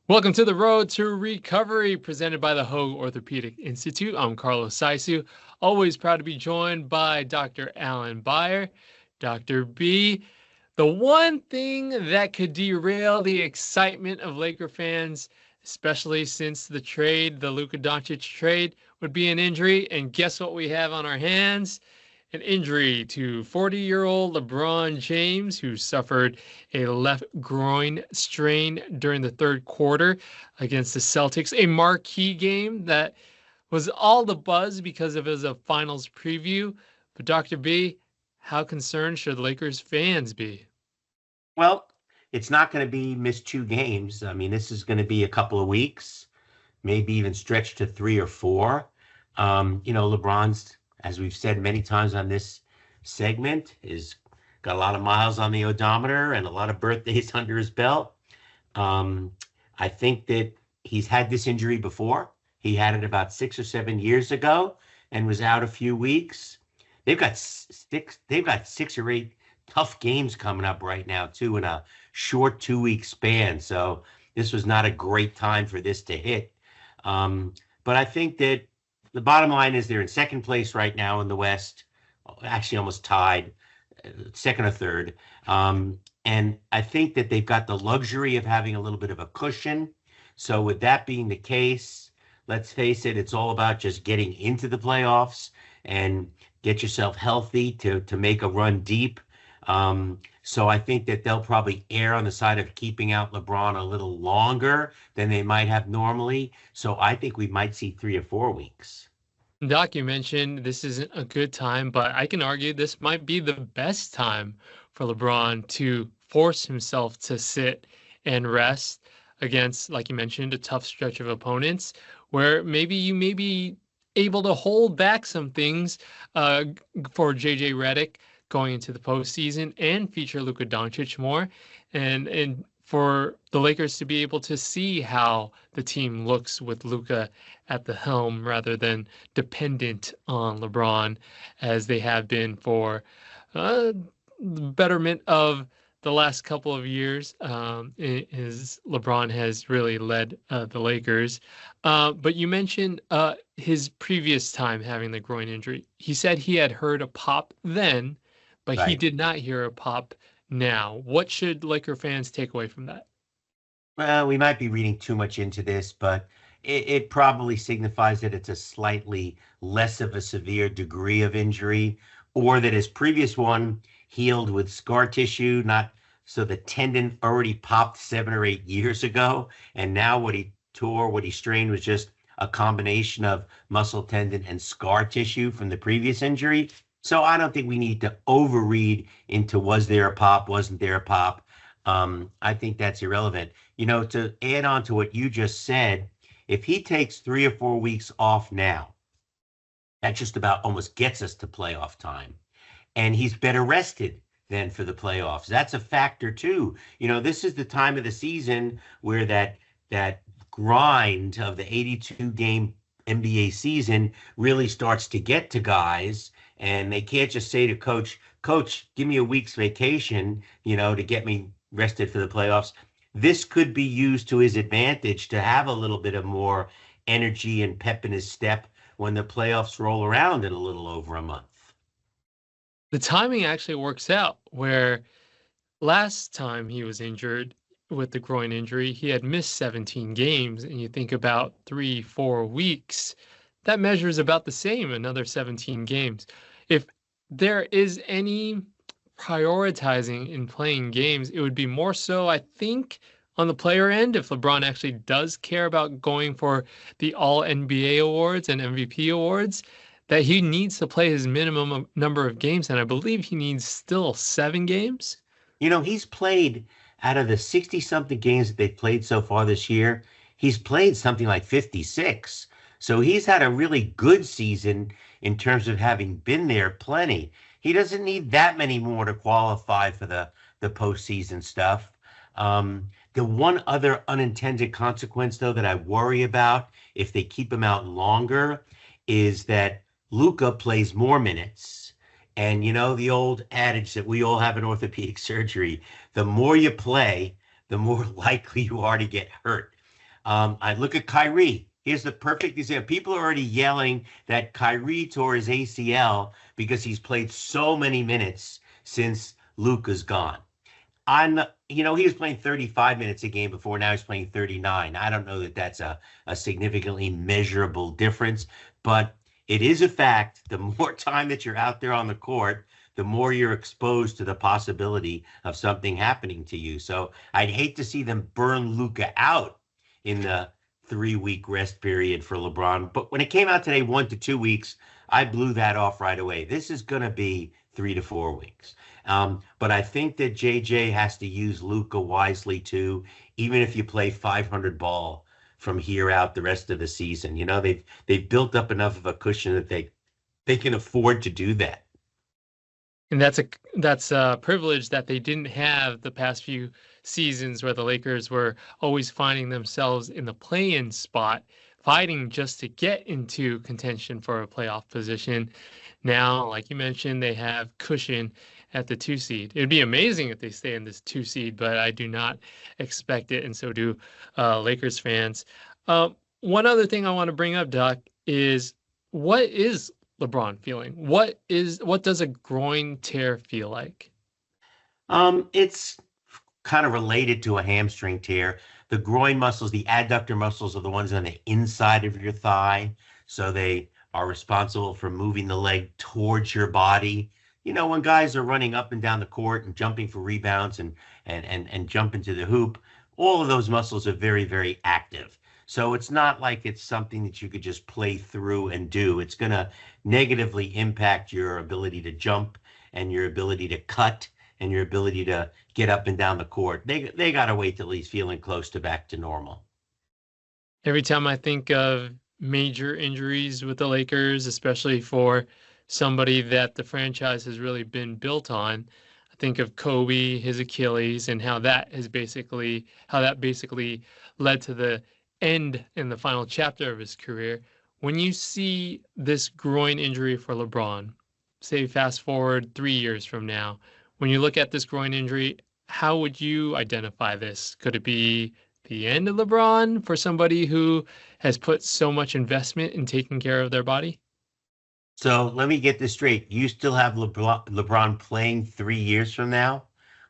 Welcome to the Road to Recovery, presented by the Hoag Orthopedic Institute. I'm Karlo, always proud to be joined by Dr. Alan Beyer. Dr. B, the one thing that could derail the excitement of Laker fans, especially since the Luka Doncic trade, would be an injury. And guess what we have on our hands? An injury to 40-year-old LeBron James, who suffered a left groin strain during the third quarter against the Celtics, a marquee game that was all the buzz because it was a finals preview. But Dr. B, how concerned should Lakers fans be? Well, it's not going to be missed 2 games. I mean, this is going to be a couple of weeks, maybe even stretch to 3 or 4. LeBron's, as we've said many times on this segment, is got a lot of miles on the odometer and a lot of birthdays under his belt. Um, I think that he's had this injury before. He had it about 6 or 7 years ago and was out a few weeks. They've got six or eight tough games coming up right now, too, in a short 2 week span. So this was not a great time for this to hit. But I think that the bottom line is they're in second place right now in the West, actually almost tied, second or third. And I think that they've got the luxury of having a little bit of a cushion. So with that being the case, let's face it, it's all about just getting into the playoffs and get yourself healthy to make a run deep. So I think that they'll probably err on the side of keeping out LeBron a little longer than they might have normally. So I think we might see 3 or 4 weeks. Doc, you mentioned this isn't a good time, but I can argue this might be the best time for LeBron to force himself to sit and rest against, like you mentioned, a tough stretch of opponents where maybe you may be able to hold back some things for JJ Redick going into the postseason and feature Luka Doncic more, and for the Lakers to be able to see how the team looks with Luka at the helm rather than dependent on LeBron as they have been for the betterment of the last couple of years. Is LeBron has really led the Lakers. But you mentioned his previous time having the groin injury. He said he had heard a pop then, but he Right. did not hear a pop now. What should Laker fans take away from that? Well, we might be reading too much into this, but it probably signifies that it's a slightly less of a severe degree of injury, or that his previous one healed with scar tissue, not so the tendon already popped 7 or 8 years ago. And now what he strained was just a combination of muscle tendon and scar tissue from the previous injury. So I don't think we need to overread into was there a pop, wasn't there a pop. I think that's irrelevant. To add on to what you just said, if he takes 3 or 4 weeks off now, that just about almost gets us to playoff time. And he's better rested than for the playoffs. That's a factor too. This is the time of the season where that grind of the 82 game NBA season really starts to get to guys, and they can't just say to coach, give me a week's vacation, to get me rested for the playoffs. This could be used to his advantage to have a little bit of more energy and pep in his step when the playoffs roll around in a little over a month. The timing actually works out where last time he was injured with the groin injury, he had missed 17 games, and you think about 3, 4 weeks, that measures about the same, another 17 games. If there is any prioritizing in playing games, it would be more so, I think, on the player end, if LeBron actually does care about going for the All NBA awards and MVP awards, that he needs to play his minimum number of games, and I believe he needs still 7 games. He's played out of the 60 something games that they've played so far this year, he's played something like 56. So he's had a really good season in terms of having been there plenty. He doesn't need that many more to qualify for the postseason stuff. The one other unintended consequence, though, that I worry about if they keep him out longer is that Luka plays more minutes. And the old adage that we all have in orthopedic surgery, the more you play, the more likely you are to get hurt. I look at Kyrie. Here's the perfect example. People are already yelling that Kyrie tore his ACL because he's played so many minutes since Luka's gone. He was playing 35 minutes a game before. Now he's playing 39. I don't know that that's a significantly measurable difference, but it is a fact. The more time that you're out there on the court, the more you're exposed to the possibility of something happening to you. So I'd hate to see them burn Luka out in the 3 week rest period for LeBron. But when it came out today, 1 to 2 weeks, I blew that off right away. This is going to be 3 to 4 weeks. But I think that JJ has to use Luka wisely too, even if you play 500 ball from here out the rest of the season. They've built up enough of a cushion that they can afford to do that. And that's a privilege that they didn't have the past few seasons where the Lakers were always finding themselves in the play-in spot, fighting just to get into contention for a playoff position. Now, like you mentioned, they have cushion at the 2 seed. It'd be amazing if they stay in this 2 seed, but I do not expect it, and so do Lakers fans. One other thing I want to bring up, Doc, is what is LeBron feeling? What does a groin tear feel like? It's kind of related to a hamstring tear. The groin muscles, the adductor muscles, are the ones on the inside of your thigh. So they are responsible for moving the leg towards your body. When guys are running up and down the court and jumping for rebounds and jump into the hoop, all of those muscles are very, very active. So it's not like it's something that you could just play through and do. It's going to negatively impact your ability to jump and your ability to cut and your ability to get up and down the court. They got to wait till he's feeling close to back to normal. Every time I think of major injuries with the Lakers, especially for somebody that the franchise has really been built on, I think of Kobe, his Achilles, and how that basically led to the end in the final chapter of his career. When you see this groin injury for LeBron, say fast forward 3 years from now, when you look at this groin injury, how would you identify this? Could it be the end of LeBron for somebody who has put so much investment in taking care of their body? So let me get this straight. You still have LeBron playing 3 years from now?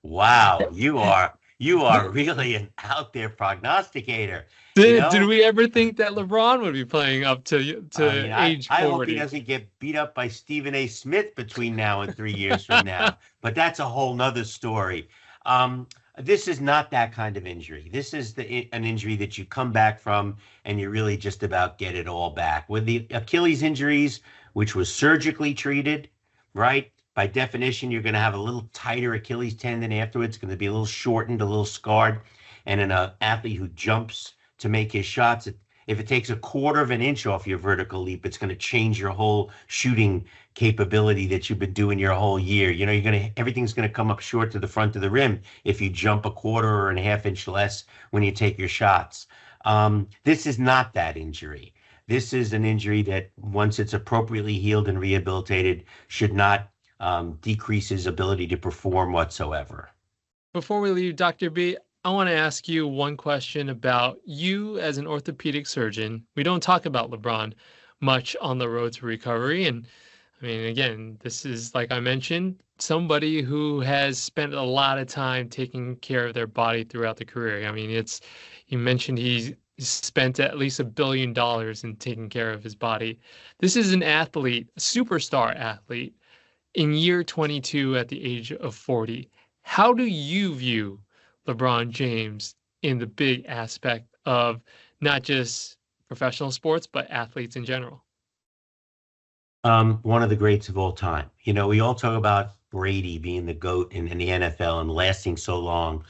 Wow, you are really an out there prognosticator. You Did know, we ever think that LeBron would be playing up I mean, to I, age I hope he 40? doesn't get beat up by Stephen A. Smith between now and 3 years from now. But that's a whole nother story. Um, this is not that kind of injury. This is an injury that you come back from and you really just about get it all back. With the Achilles injuries, which was surgically treated, right? By definition, you're going to have a little tighter Achilles tendon afterwards. It's going to be a little shortened, a little scarred. And in an athlete who jumps to make his shots, if it takes a quarter of an inch off your vertical leap, it's going to change your whole shooting capability that you've been doing your whole year. Everything's going to come up short to the front of the rim if you jump a quarter or a half inch less when you take your shots. This is not that injury. This is an injury that, once it's appropriately healed and rehabilitated, should not decrease his ability to perform whatsoever. Before we leave, Dr. B, I want to ask you one question about you as an orthopedic surgeon. We don't talk about LeBron much on the road to recovery. And I mean, again, this is, like I mentioned, somebody who has spent a lot of time taking care of their body throughout the career. I mean, you mentioned he spent at least $1 billion in taking care of his body. This is an athlete, a superstar athlete, in year 22 at the age of 40. How do you view LeBron James in the big aspect of not just professional sports, but athletes in general? One of the greats of all time. We all talk about Brady being the GOAT in the NFL and lasting so long.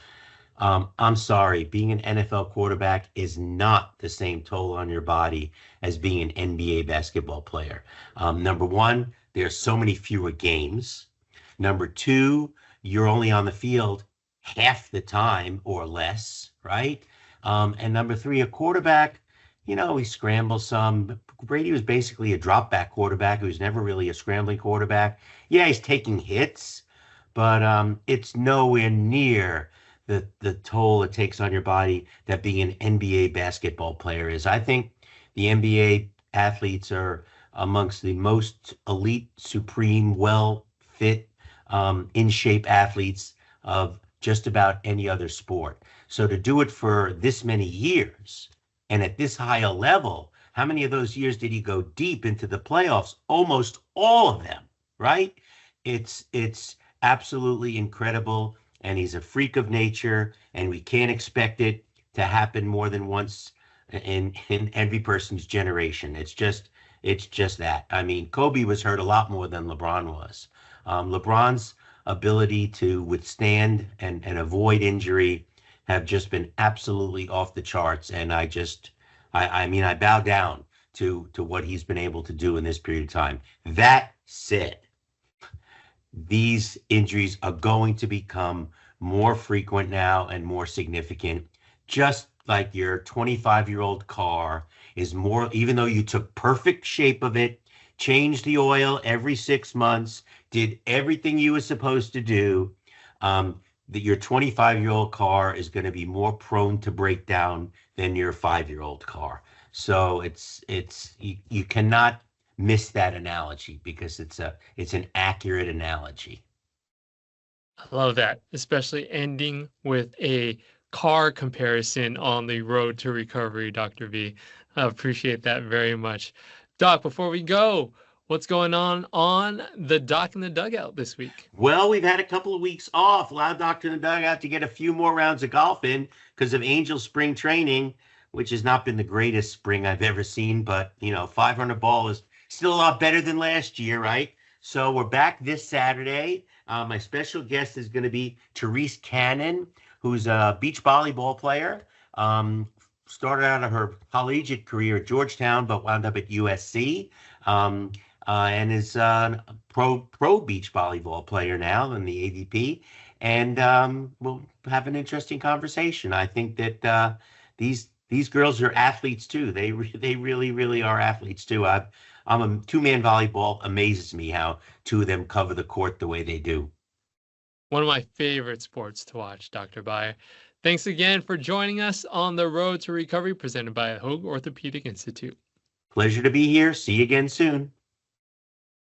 I'm sorry, being an NFL quarterback is not the same toll on your body as being an NBA basketball player. Number one, there's so many fewer games. Number two, you're only on the field half the time or less, right? And number three, a quarterback, he scrambles some. Brady was basically a drop back quarterback who was never really a scrambling quarterback. Yeah, he's taking hits, but it's nowhere near the toll it takes on your body that being an NBA basketball player is. I think the NBA athletes are amongst the most elite, supreme, well fit, in shape athletes of just about any other sport. So to do it for this many years and at this high a level, how many of those years did he go deep into the playoffs? Almost all of them, right? It's absolutely incredible, and he's a freak of nature, and we can't expect it to happen more than once in every person's generation. It's just that. I mean, Kobe was hurt a lot more than LeBron was. LeBron's ability to withstand and avoid injury have just been absolutely off the charts, and I mean, I bow down to what he's been able to do in this period of time. That said, these injuries are going to become more frequent now and more significant. Just like your 25-year-old car is more, even though you took perfect shape of it, changed the oil every 6 months, did everything you were supposed to do, that your 25-year-old car is going to be more prone to break down than your 5-year-old car. So you cannot miss that analogy because it's an accurate analogy. I love that, especially ending with a car comparison on the road to recovery, Dr. V. I appreciate that very much. Doc, before we go, what's going on the Doc in the Dugout this week? Well, we've had a couple of weeks off. Allowed Doctor in the Dugout to get a few more rounds of golf in because of Angel spring training, which has not been the greatest spring I've ever seen. But, 500 ball is still a lot better than last year, right? So we're back this Saturday. My special guest is going to be Therese Cannon, who's a beach volleyball player. Started out of her collegiate career at Georgetown, but wound up at USC. And is a pro beach volleyball player now in the AVP. And we'll have an interesting conversation. I think that these girls are athletes too. They really, really are athletes too. I'm a two-man volleyball. Amazes me how two of them cover the court the way they do. One of my favorite sports to watch, Dr. Beyer. Thanks again for joining us on the Road to Recovery presented by the Hoag Orthopedic Institute. Pleasure to be here. See you again soon.